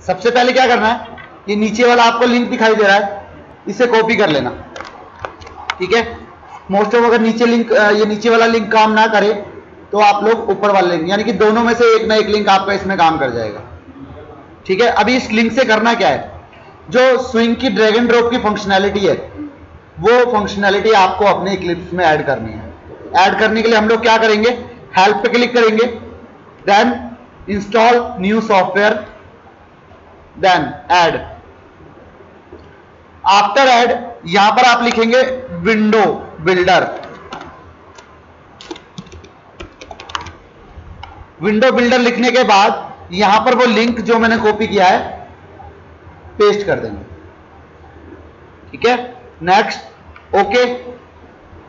सबसे पहले क्या करना है, ये नीचे वाला आपको लिंक दिखाई दे रहा है, इसे कॉपी कर लेना। ठीक है, मोस्ट ऑफ अगर नीचे लिंक ये नीचे वाला लिंक काम ना करे तो आप लोग ऊपर वाला लिंक, यानी कि दोनों में से एक ना एक लिंक आपका इसमें काम कर जाएगा। ठीक है, अभी इस लिंक से करना क्या है, जो स्विंग की ड्रैग एंड ड्रॉप की फंक्शनैलिटी है वो फंक्शनैलिटी आपको अपने इक्लिप्स में ऐड करनी है। ऐड करने के लिए हम लोग क्या करेंगे, हेल्प पे क्लिक करेंगे, then install new software, then add. After add यहां पर आप लिखेंगे विंडो बिल्डर। विंडो बिल्डर लिखने के बाद यहां पर वो लिंक जो मैंने कॉपी किया है पेस्ट कर देंगे। ठीक है, नेक्स्ट, ओके।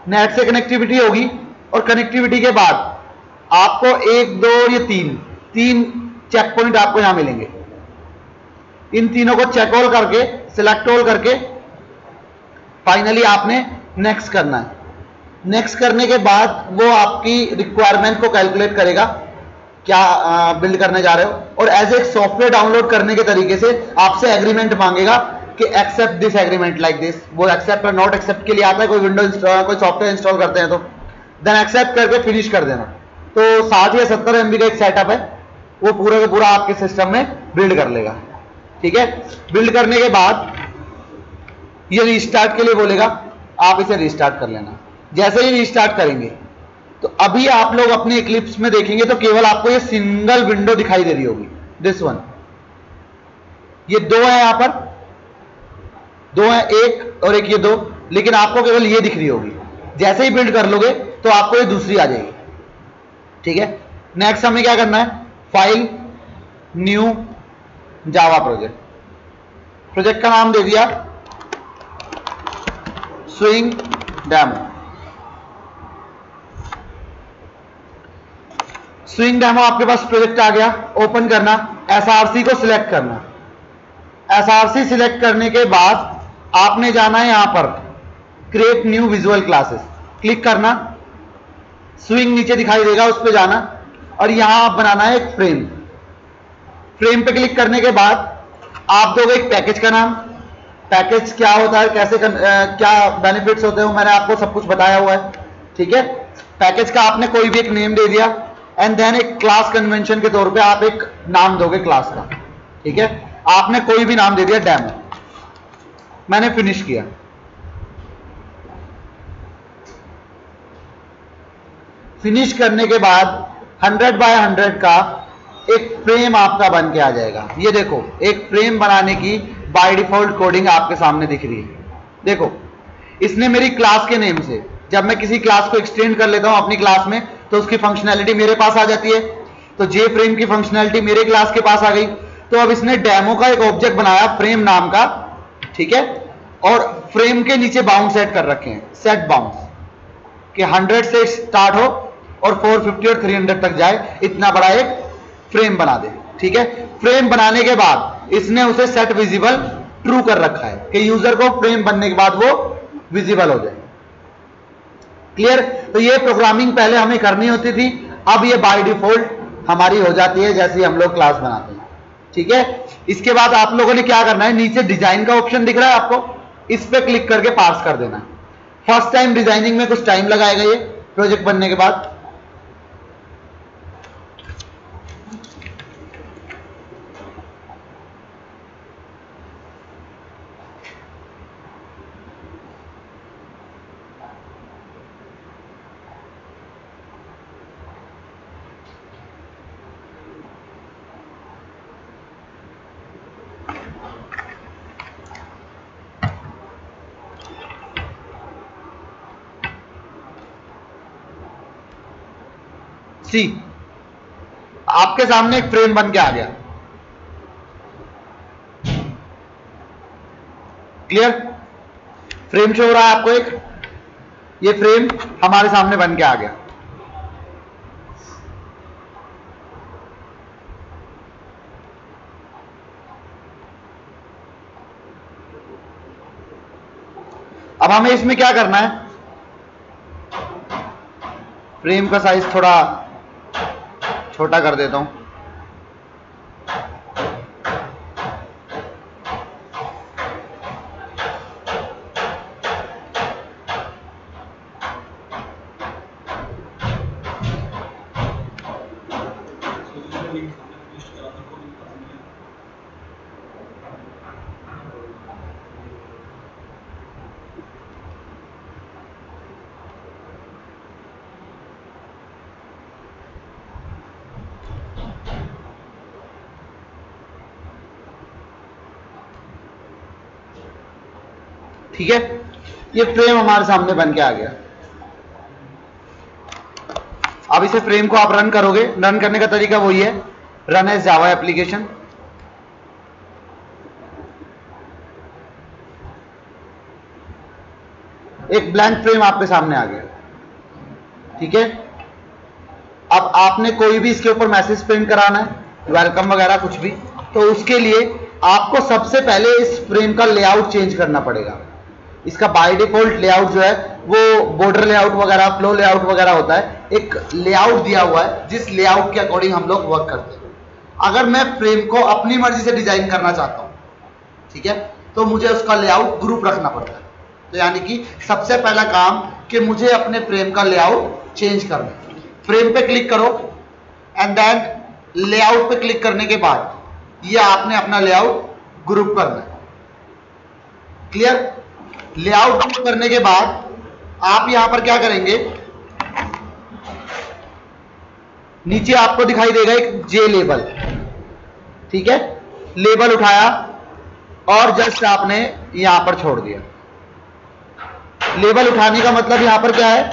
नेट से कनेक्टिविटी होगी और कनेक्टिविटी के बाद आपको 1 2 या 3 चेक पॉइंट आपको यहां मिलेंगे। इन तीनों को चेक ऑल करके, सिलेक्ट ऑल करके फाइनली आपने नेक्स्ट करना है। नेक्स्ट करने के बाद वो आपकी रिक्वायरमेंट को कैलकुलेट करेगा, क्या बिल्ड करने जा रहे हो, और एज एक सॉफ्टवेयर डाउनलोड करने के तरीके से आपसे एग्रीमेंट मांगेगा कि accept this agreement like this. वो एक्सेप्ट और नॉट एक्सेप्ट के लिए आता है, कोई कोई सॉफ्टवेयर इंस्टॉल करते हैं तो देन एक्सेप्ट करके फिनिश कर देना। तो 60 या 70 MB का एक सेटअप है, वो पूरा का पूरा आपके सिस्टम में बिल्ड कर लेगा। ठीक है, बिल्ड करने के बाद ये रीस्टार्ट के लिए बोलेगा, आप इसे रीस्टार्ट कर लेना। जैसे ही रीस्टार्ट करेंगे तो अभी आप लोग अपने इक्लिप्स में देखेंगे तो केवल आपको ये सिंगल विंडो दिखाई दे रही होगी, दिस वन। ये 2 है, यहां पर 2 है, एक और एक, ये 2, लेकिन आपको केवल ये दिख रही होगी। जैसे ही बिल्ड कर लोगे तो आपको ये दूसरी आ जाएगी। ठीक है, नेक्स्ट हमें क्या करना है, file, new, Java project. Project का नाम दे दिया स्विंग डेमो। स्विंग डेमो आपके पास प्रोजेक्ट आ गया। ओपन करना, एसआरसी को सिलेक्ट करना। एसआरसी सिलेक्ट करने के बाद आपने जाना है यहां पर create new visual classes, click करना। स्विंग नीचे दिखाई देगा, उस पर जाना और यहां आप बनाना है एक फ्रेम। फ्रेम पे क्लिक करने के बाद आप दोगे एक पैकेज का नाम। पैकेज क्या होता है, कैसे क्या बेनिफिट्स होते हैं, मैंने आपको सब कुछ बताया हुआ है। ठीक है, पैकेज का आपने कोई भी एक नेम दे दिया एंड देन एक क्लास कन्वेंशन के तौर पे आप एक नाम दोगे क्लास का। ठीक है, आपने कोई भी नाम दे दिया, डेमो। मैंने फिनिश किया। फिनिश करने के बाद 100 बाय 100 का एक फ्रेम आपका बन के आ जाएगा। ये देखो, एक फ्रेम बनाने की बाय डिफॉल्ट कोडिंग आपके सामने दिख रही है। देखो, इसने मेरी क्लास के नेम से, जब मैं किसी क्लास को एक्सटेंड कर लेता हूं अपनी क्लास में तो उसकी फंक्शनैलिटी मेरे पास आ जाती है। तो जे फ्रेम की फंक्शनैलिटी मेरे क्लास के पास आ गई। तो अब इसने डेमो का एक ऑब्जेक्ट बनाया फ्रेम नाम का। ठीक है, और फ्रेम के नीचे बाउंड सेट कर रखे हैं, सेट बाउंड्स, कि 100 से स्टार्ट हो और 450 और 300 तक जाए, इतना बड़ा एक फ्रेम बना दे। ठीक है, फ्रेम बनाने के बाद इसने उसे सेट विजिबल ट्रू कर रखा है कि यूजर को फ्रेम बनने के बाद वो विजिबल हो जाए। क्लियर? तो ये प्रोग्रामिंग पहले हमें करनी होती थी, अब ये बाय डिफॉल्ट हमारी हो जाती है जैसे हम लोग क्लास बनाते हैं। ठीक है, इसके बाद आप लोगों ने क्या करना है, नीचे डिजाइन का ऑप्शन दिख रहा है आपको, इस पे क्लिक करके पार्स कर देना है। फर्स्ट टाइम डिजाइनिंग में कुछ टाइम लगाएगा ये प्रोजेक्ट बनने के बाद। सी, आपके सामने एक फ्रेम बन के आ गया। क्लियर? फ्रेम शो हो रहा है आपको एक, ये फ्रेम हमारे सामने बन के आ गया। अब हमें इसमें क्या करना है, फ्रेम का साइज थोड़ा छोटा कर देता हूं। ठीक है, ये फ्रेम हमारे सामने बन के आ गया। अब इसे फ्रेम को आप रन करोगे। रन करने का तरीका वही है, रन एज जावा एप्लीकेशन। एक ब्लैंक फ्रेम आपके सामने आ गया। ठीक है, अब आपने कोई भी इसके ऊपर मैसेज प्रिंट कराना है, वेलकम वगैरह कुछ भी, तो उसके लिए आपको सबसे पहले इस फ्रेम का लेआउट चेंज करना पड़ेगा। इसका बाय डिफॉल्ट लेआउट जो है वो बॉर्डर लेआउट वगैरह, फ्लो लेआउट वगैरह होता है। एक लेआउट दिया हुआ है जिस लेआउट के अकॉर्डिंग हम लोग वर्क करते हैं। अगर मैं फ्रेम को अपनी मर्जी से डिजाइन करना चाहता हूं, ठीक है, तो मुझे उसका लेआउट ग्रुप रखना पड़ता है। तो यानी कि सबसे पहला काम कि मुझे अपने फ्रेम का लेआउट चेंज करना है। फ्रेम पे क्लिक करो एंड देन लेआउट पे क्लिक करने के बाद ये आपने अपना लेआउट ग्रुप करना है। क्लियर? लेआउट ग्रुप करने के बाद आप यहां पर क्या करेंगे, नीचे आपको दिखाई देगा एक जे लेबल। ठीक है, लेबल उठाया और जस्ट आपने यहां पर छोड़ दिया। लेबल उठाने का मतलब यहां पर क्या है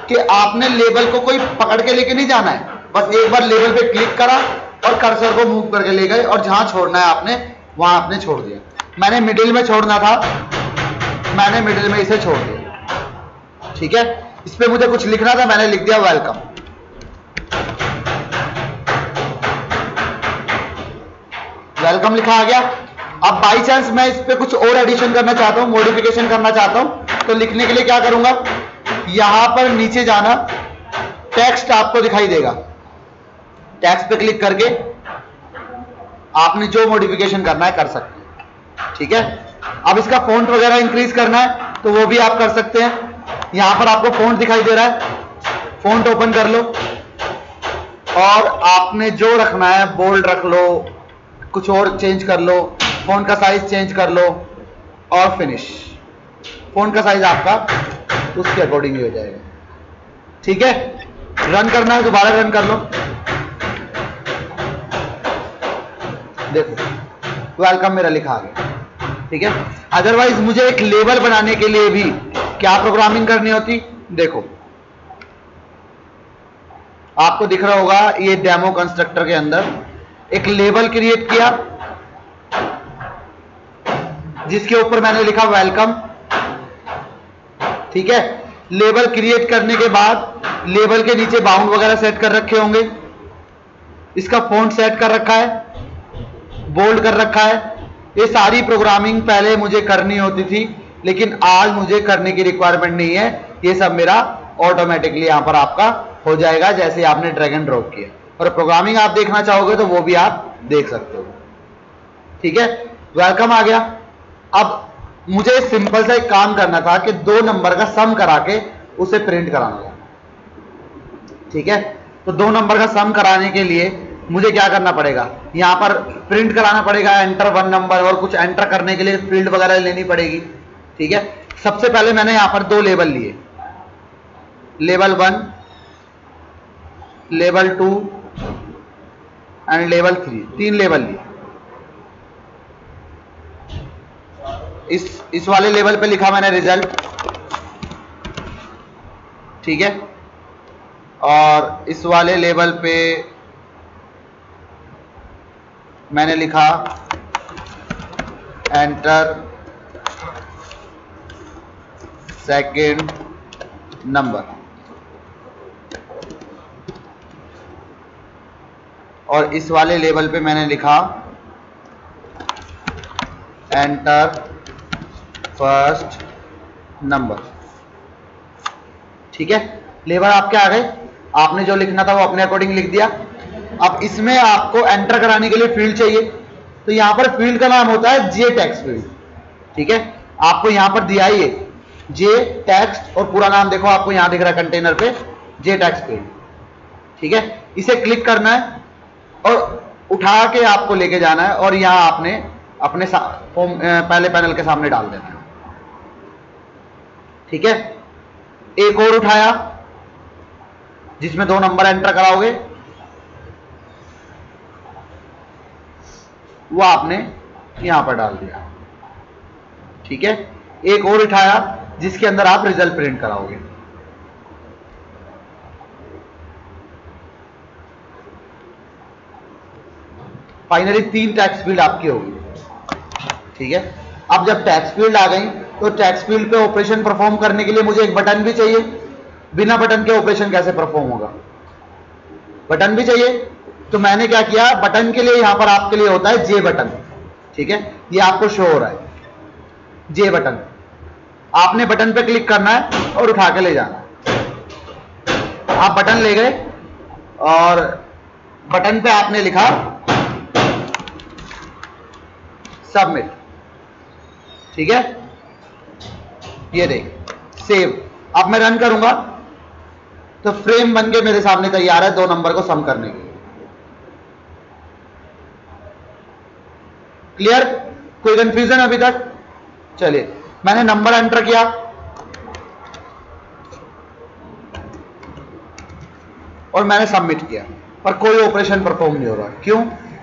कि आपने लेबल को कोई पकड़ के लेके नहीं जाना है, बस एक बार लेबल पे क्लिक करा और कर्सर को मूव करके ले गए और जहां छोड़ना है आपने वहां आपने छोड़ दिया। मैंने मिडिल में छोड़ना था, मैंने मिडिल में इसे छोड़ दिया। ठीक है, इस पे मुझे कुछ लिखना था, मैंने लिख दिया वेलकम। वेलकम लिखा आ गया। अब बाई चांस मैं इस पे कुछ और एडिशन करना चाहता हूं, मॉडिफिकेशन करना चाहता हूं, तो लिखने के लिए क्या करूंगा, यहां पर नीचे जाना, टेक्स्ट आपको दिखाई देगा, टेक्स्ट पे क्लिक करके आपने जो मॉडिफिकेशन करना है कर सकते हैं। ठीक है, अब इसका फॉन्ट वगैरह इंक्रीज करना है तो वो भी आप कर सकते हैं। यहां पर आपको फॉन्ट दिखाई दे रहा है, फॉन्ट ओपन कर लो और आपने जो रखना है बोल्ड रख लो, कुछ और चेंज कर लो, फॉन्ट का साइज चेंज कर लो और फिनिश। फॉन्ट का साइज आपका उसके अकॉर्डिंग ही हो जाएगा। ठीक है, रन करना है दोबारा रन कर लो, देखो वेलकम मेरा लिखा आ गया। ठीक है, अदरवाइज मुझे एक लेबल बनाने के लिए भी क्या प्रोग्रामिंग करनी होती, देखो आपको दिख रहा होगा ये डेमो कंस्ट्रक्टर के अंदर एक लेबल क्रिएट किया जिसके ऊपर मैंने लिखा वेलकम। ठीक है, लेबल क्रिएट करने के बाद लेबल के नीचे बाउंड वगैरह सेट कर रखे होंगे, इसका फॉन्ट सेट कर रखा है, बोल्ड कर रखा है। ये सारी प्रोग्रामिंग पहले मुझे करनी होती थी, लेकिन आज मुझे करने की रिक्वायरमेंट नहीं है। ये सब मेरा ऑटोमेटिकली यहां पर आपका हो जाएगा जैसे आपने ड्रैग एंड ड्रॉप किया। और प्रोग्रामिंग आप देखना चाहोगे तो वो भी आप देख सकते हो। ठीक है, वेलकम आ गया। अब मुझे सिंपल सा एक काम करना था कि 2 नंबर का सम करा के उसे प्रिंट कराना था। ठीक है, तो 2 नंबर का सम कराने के लिए मुझे क्या करना पड़ेगा, यहां पर प्रिंट कराना पड़ेगा एंटर 1 नंबर, और कुछ एंटर करने के लिए फील्ड वगैरह लेनी पड़ेगी। ठीक है, सबसे पहले मैंने यहां पर 2 लेबल लिए, label 1, label 2 and label 3, 3 label लिए। इस वाले लेवल पे लिखा मैंने रिजल्ट। ठीक है, और इस वाले लेवल पे मैंने लिखा एंटर सेकंड नंबर, और इस वाले लेवल पे मैंने लिखा एंटर फर्स्ट नंबर। ठीक है, लेवल आपके आ गए, आपने जो लिखना था वो अपने अकॉर्डिंग लिख दिया। अब इसमें आपको एंटर कराने के लिए फील्ड चाहिए, तो यहां पर फील्ड का नाम होता है जे टेक्स्ट फील्ड। ठीक है, आपको यहां पर दिया ही है जे टेक्स्ट, और पूरा नाम देखो आपको यहां दिख रहा है कंटेनर पे, जे टेक्स्ट फील्ड। ठीक है, इसे क्लिक करना है और उठा के आपको लेके जाना है और यहां आपने अपने पहले पैनल के सामने डाल देना है। ठीक है, एक और उठाया जिसमें 2 नंबर एंटर कराओगे, वो आपने यहां पर डाल दिया। ठीक है, एक और उठाया जिसके अंदर आप रिजल्ट प्रिंट कराओगे। फाइनली 3 टेक्स्ट फील्ड आपकी होगी। ठीक है, अब जब टेक्स्ट फील्ड आ गई तो टेक्स्ट फील्ड पे ऑपरेशन परफॉर्म करने के लिए मुझे एक बटन भी चाहिए। बिना बटन के ऑपरेशन कैसे परफॉर्म होगा? बटन भी चाहिए। तो मैंने क्या किया, बटन के लिए यहां पर आपके लिए होता है जे बटन। ठीक है, ये आपको शो हो रहा है जे बटन। आपने बटन पे क्लिक करना है और उठा के ले जाना है। आप बटन ले गए और बटन पे आपने लिखा सबमिट। ठीक है, ये देख सेव। अब मैं रन करूंगा तो फ्रेम बन के मेरे सामने तैयार है 2 नंबर को सम करने के लिए। क्लियर? कोई कंफ्यूजन अभी तक? चलिए, मैंने नंबर एंटर किया और मैंने सबमिट किया, पर कोई ऑपरेशन परफॉर्म नहीं हो रहा। क्यों?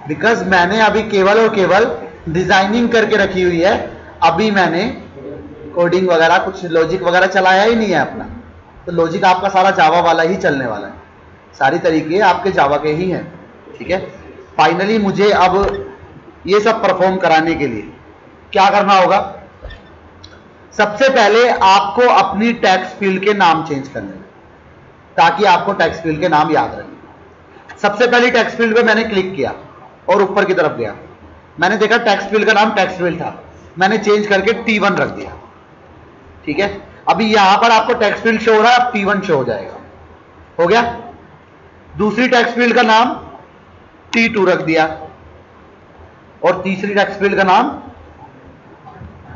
बिकॉज मैंने अभी केवल और केवल डिजाइनिंग करके रखी हुई है। अभी मैंने कोडिंग वगैरह कुछ लॉजिक वगैरह चलाया ही नहीं है अपना। तो लॉजिक आपका सारा जावा वाला ही चलने वाला है, सारी तरीके आपके जावा के ही हैं। ठीक है, फाइनली मुझे अब ये सब परफॉर्म कराने के लिए क्या करना होगा? सबसे पहले आपको अपनी टेक्स्ट फील्ड के नाम चेंज करने हैं ताकि आपको टेक्स्ट फील्ड के नाम याद रहे। सबसे पहले टेक्स्ट फील्ड पे मैंने क्लिक किया और ऊपर की तरफ गया। मैंने देखा टेक्स्ट फील्ड का नाम टेक्स्ट फील्ड था, मैंने चेंज करके T1 रख दिया। ठीक है, अभी यहां पर आपको टेक्स्ट फील्ड शो हो रहा है, अब T1 शो हो जाएगा। हो गया। दूसरी टेक्स्ट फील्ड का नाम T2 रख दिया और तीसरी टेक्स्ट फील्ड का नाम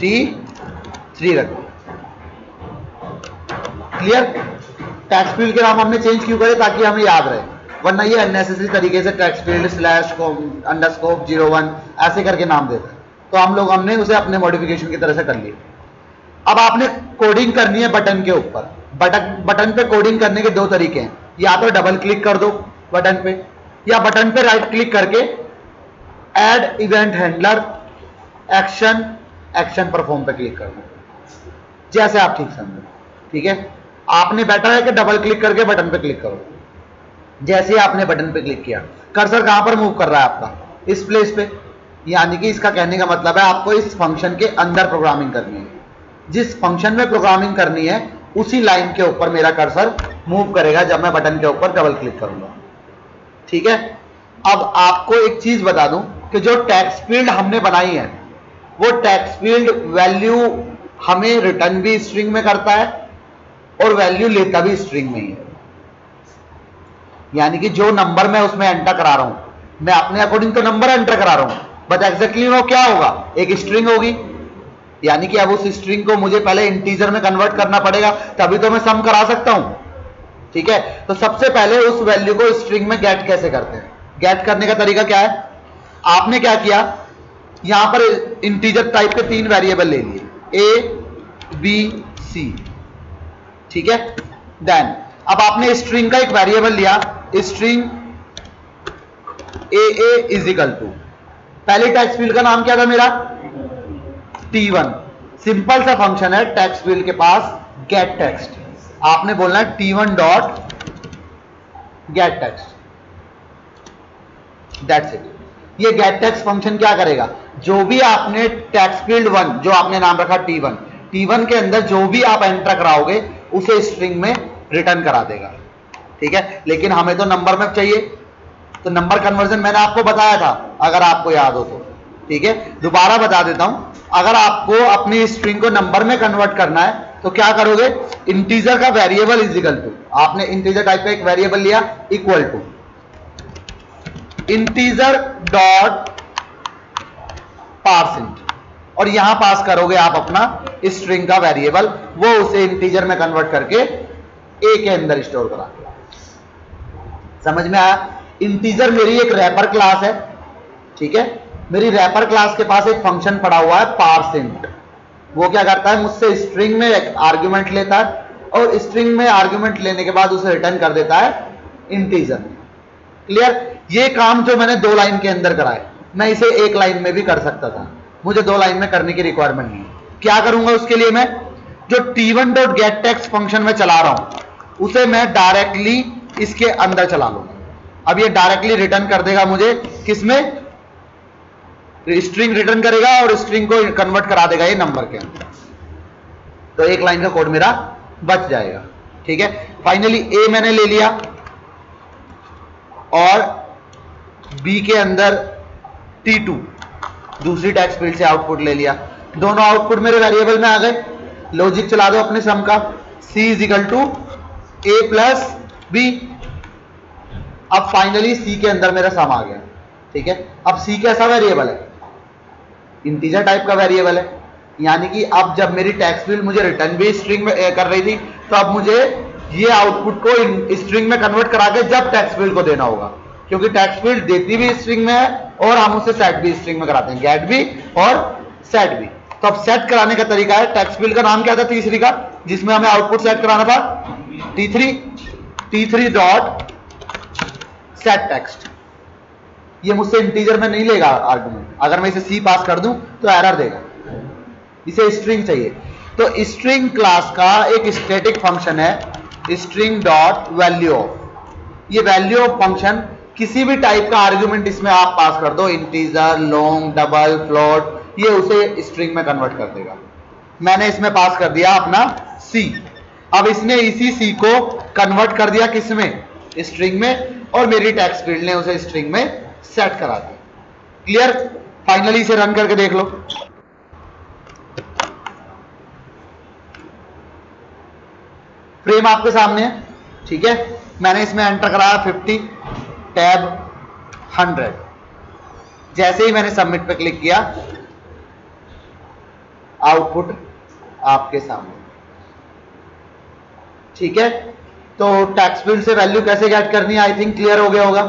T3 रख दिया। क्लियर? टेक्स्ट फील्ड के नाम हमने चेंज क्यों करे? ताकि हमें याद रहे, वरना ये अननेसेसरी तरीके से टेक्स्ट फील्ड /_ 01 ऐसे करके नाम देता है। तो हमने उसे अपने मॉडिफिकेशन की तरह से कर लिया। अब आपने कोडिंग करनी है बटन के ऊपर। बटन पे कोडिंग करने के 2 तरीके हैं, या तो डबल क्लिक कर दो बटन पे, या बटन पे राइट क्लिक करके add event handler action perform पे क्लिक कर दो, जैसे आप ठीक समझो। ठीक है, आपने बेटर है कि डबल क्लिक करके बटन पे क्लिक करो। जैसे ही आपने बटन पे क्लिक किया, कर्सर कहां पर मूव कर रहा है आपका? इस प्लेस पे। यानी कि इसका कहने का मतलब है आपको इस फंक्शन के अंदर प्रोग्रामिंग करनी है। जिस फंक्शन में प्रोग्रामिंग करनी है उसी लाइन के ऊपर मेरा कर्सर मूव करेगा जब मैं बटन के ऊपर डबल क्लिक करूंगा। ठीक है, अब आपको एक चीज बता दूं कि जो टेक्स्ट फील्ड हमने बनाई है वो टेक्स्ट फील्ड वैल्यू हमें रिटर्न भी स्ट्रिंग में करता है और वैल्यू लेता भी स्ट्रिंग में ही है। यानी कि जो नंबर मैं उसमें एंटर करा रहा हूं, मैं अपने अकॉर्डिंग तो नंबर एंटर करा रहा हूं, बट एग्जैक्टली वो क्या होगा? एक स्ट्रिंग होगी। यानी कि अब उस स्ट्रिंग को मुझे पहले इंटीजर में कन्वर्ट करना पड़ेगा, तभी तो मैं सम करा सकता हूं। ठीक है, तो सबसे पहले उस वैल्यू को स्ट्रिंग में गेट कैसे करते हैं? गेट करने का तरीका क्या है? आपने क्या किया, यहां पर इंटीजर टाइप के 3 वेरिएबल ले लिए, A B C। ठीक है, देन अब आपने स्ट्रिंग का एक वेरिएबल लिया, स्ट्रिंग AA = पहले टेक्स्ट फील्ड का नाम क्या था मेरा? T1। सिंपल सा फंक्शन है टेक्स्ट फील्ड के पास, गेट टेक्स्ट। आपने बोलना है T1 dot gate text, that's it. ये गेट टेक्स्ट फंक्शन क्या करेगा? जो भी आपने टेक्स्ट फील्ड 1 जो आपने नाम रखा T1 के अंदर जो भी आप एंटर कराओगे उसे स्ट्रिंग में रिटर्न करा देगा। ठीक है, लेकिन हमें तो नंबर में चाहिए, तो नंबर कन्वर्जन मैंने आपको बताया था, अगर आपको याद हो तो। ठीक है, दोबारा बता देता हूं, अगर आपको अपनी स्ट्रिंग को नंबर में कन्वर्ट करना है तो क्या करोगे? इंटीजर का वेरिएबल = आपने इंटीजर टाइप का एक वेरिएबल लिया, equal to integer dot parseInt, और यहां पास करोगे आप अपना स्ट्रिंग का वेरिएबल, वो उसे इंटीजर में कन्वर्ट करके A के अंदर स्टोर करा। समझ में आया? इंटीजर मेरी एक रैपर क्लास है ठीक है। मेरी रैपर क्लास के पास एक फंक्शन पड़ा हुआ है पार्सिंट। वो क्या करता है, मुझसे स्ट्रिंग में एक आर्ग्यूमेंट लेता है और स्ट्रिंग में आर्ग्यूमेंट लेने के बाद उसे रिटर्न कर देता है इंटीजर में। क्लियर। ये काम जो मैंने 2 लाइन के अंदर करा है, मैं इसे 1 लाइन में भी कर सकता था, मुझे 2 लाइन में करने की रिक्वायरमेंट नहीं है। क्या करूंगा उसके लिए, मैं जो t1.getText फंक्शन में चला रहा हूं उसे मैं डायरेक्टली इसके अंदर चला लूंगा। अब ये डायरेक्टली रिटर्न कर देगा मुझे किसमें, स्ट्रिंग रिटर्न करेगा और स्ट्रिंग को कन्वर्ट करा देगा ये नंबर के अंदर। तो 1 लाइन का कोड मेरा बच जाएगा। ठीक है। फाइनली ए मैंने ले लिया और बी के अंदर t2 दूसरी टेक्स्ट फील्ड से आउटपुट ले लिया। दोनों आउटपुट मेरे वेरिएबल में आ गए। लॉजिक चला दो अपने सम का, c = a + b। अब फाइनली c के अंदर मेरा सम आ गया। ठीक है। अब c कैसा वेरिएबल है, इंटीजर टाइप का वेरिएबल है, यानी कि अब जब मेरी टेक्स्ट फील्ड मुझे रिटर्न भी स्ट्रिंग में कर रही थी, तो अब मुझे ये आउटपुट को स्ट्रिंग में कन्वर्ट करा के जब टेक्स्ट फील्ड को देना होगा, क्योंकि टेक्स्ट फील्ड देती भी स्ट्रिंग में है और हम उसे सेट भी स्ट्रिंग में कराते हैं, गेट भी और सेट भी। तो अब सेट कराने का तरीका है, टेक्स्ट फील्ड का नाम क्या था तीसरी का, जिसमें हमें आउटपुट सेट कराना था, t3 डॉट सेट टेक्स्ट। ये मुझसे इंटीजर में नहीं लेगा आर्गुमेंट, अगर मैं इसे c पास कर दूं तो एरर देगा, इसे स्ट्रिंग चाहिए। तो स्ट्रिंग क्लास का एक स्टैटिक फंक्शन है स्ट्रिंग डॉट वैल्यू ऑफ। ये वैल्यू ऑफ फंक्शन किसी भी टाइप का आर्गुमेंट इसमें आप पास कर दो, इंटीजर, लॉन्ग, डबल, फ्लोट, ये उसे स्ट्रिंग में कन्वर्ट कर देगा। मैंने इसमें पास कर दिया अपना c। अब इसने इसी c को कन्वर्ट कर दिया किसमें, स्ट्रिंग में, और मेरी टेक्स्ट फील्ड ने उसे स्ट्रिंग में सेट करा दिया। क्लियर। फाइनली इसे रन करके देख लो। फ्रेम आपके सामने है। ठीक है। मैंने इसमें एंटर कराया 50 टैब 100। जैसे ही मैंने सबमिट पे क्लिक किया, आउटपुट आपके सामने। ठीक है। तो टेक्स्ट फील्ड से वैल्यू कैसे गेट करनी है, आई थिंक क्लियर हो गया होगा।